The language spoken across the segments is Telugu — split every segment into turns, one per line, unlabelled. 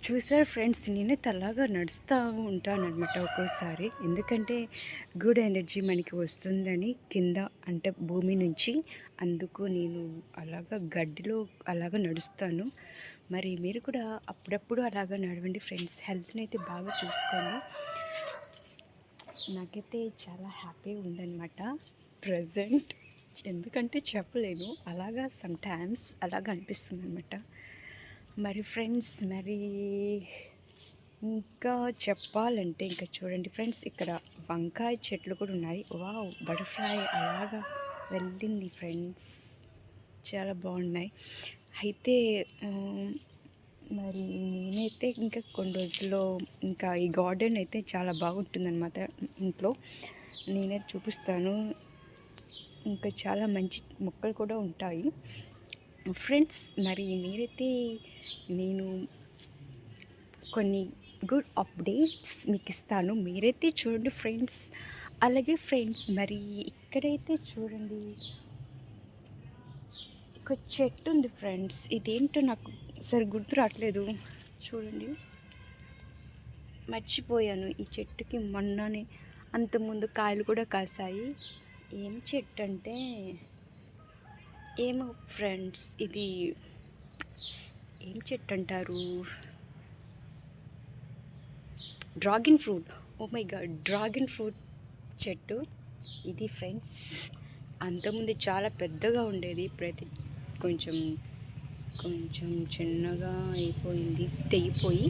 చూసారు ఫ్రెండ్స్, నేనైతే అలాగా నడుస్తూ ఉంటానన్నమాట ఒక్కోసారి. ఎందుకంటే గుడ్ ఎనర్జీ మనకి వస్తుందని కింద, అంటే భూమి నుంచి. అందుకు నేను అలాగా గడ్డిలో అలాగా నడుస్తాను. మరి మీరు కూడా అప్పుడప్పుడు అలాగా నడవండి ఫ్రెండ్స్. హెల్త్ని అయితే బాగా చూసుకోండి. నాకైతే చాలా హ్యాపీగా ఉందన్నమాట ప్రజెంట్. ఎందుకంటే చెప్పలేను, అలాగా సమ్టైమ్స్ అలాగా అనిపిస్తుంది అనమాట. మరి ఫ్రెండ్స్, మరి ఇంకా చెప్పాలంటే ఇంకా చూడండి ఫ్రెండ్స్, ఇక్కడ వంకాయ చెట్లు కూడా ఉన్నాయి. వావ్, బటర్ఫ్లై అలాగా వెళ్ళింది ఫ్రెండ్స్, చాలా బాగున్నాయి. అయితే మరి నేనైతే ఇంకా కొన్ని రోజుల్లో ఇంకా ఈ గార్డెన్ అయితే చాలా బాగుంటుందన్నమాట ఇంట్లో. నేనైతే చూపిస్తాను. ఇంకా చాలా మంచి మొక్కలు కూడా ఉంటాయి ఫ్రెండ్స్. మరి మీరైతే నేను కొన్ని గుడ్ అప్డేట్స్ మీకు ఇస్తాను, మీరైతే చూడండి ఫ్రెండ్స్. అలాగే ఫ్రెండ్స్, మరి ఇక్కడైతే చూడండి ఒక చెట్టు ఉంది ఫ్రెండ్స్. ఇదేంటో నాకు సరి గుర్తు రావట్లేదు. చూడండి, మర్చిపోయాను. ఈ చెట్టుకి మొన్ననే అంతకుముందు కాయలు కూడా కాసాయి. ఏం చెట్టు అంటే ఏమో ఫ్రెండ్స్, ఇది ఏం చెట్టు అంటారు? Dragon fruit. Oh my god, dragon fruit చెట్టు ఇది ఫ్రెండ్స్. అంతకుముందు చాలా పెద్దగా ఉండేది, ఇప్పుడైతే కొంచెం కొంచెం చిన్నగా అయిపోయింది, తెగిపోయి.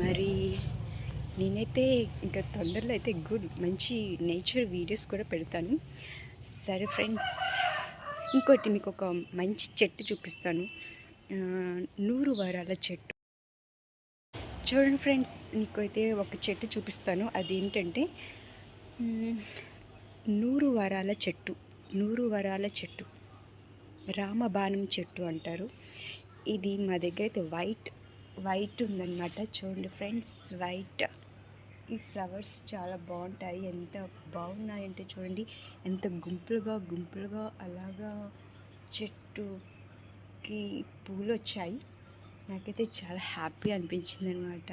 మరి నేనైతే ఇంకా తొందరలో అయితే మంచి నేచర్ వీడియోస్ కూడా పెడతాను. సరే ఫ్రెండ్స్, ఇంకోటి మీకు ఒక మంచి చెట్టు చూపిస్తాను. 100 వరాల చెట్టు. చూడండి ఫ్రెండ్స్, మీకు అయితే ఒక చెట్టు చూపిస్తాను. అదేంటంటే 100 వరాల చెట్టు. 100 వరాల చెట్టు, రామబాణం చెట్టు అంటారు. ఇది మా దగ్గర అయితే వైట్ ఉందన్నమాట. చూడండి ఫ్రెండ్స్, వైట్. ఈ ఫ్లవర్స్ చాలా బాగుంటాయి. ఎంత బాగున్నాయంటే చూడండి, ఎంత గుంపులుగా అలాగా చెట్టుకి పూలు వచ్చాయి. నాకైతే చాలా హ్యాపీ అనిపించింది అనమాట.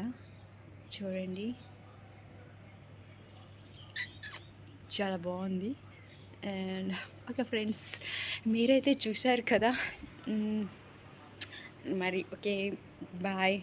చూడండి, చాలా బాగుంది. అండ్ ఓకే ఫ్రెండ్స్, మీరైతే చూశారు కదా. మరి ఓకే, బాయ్.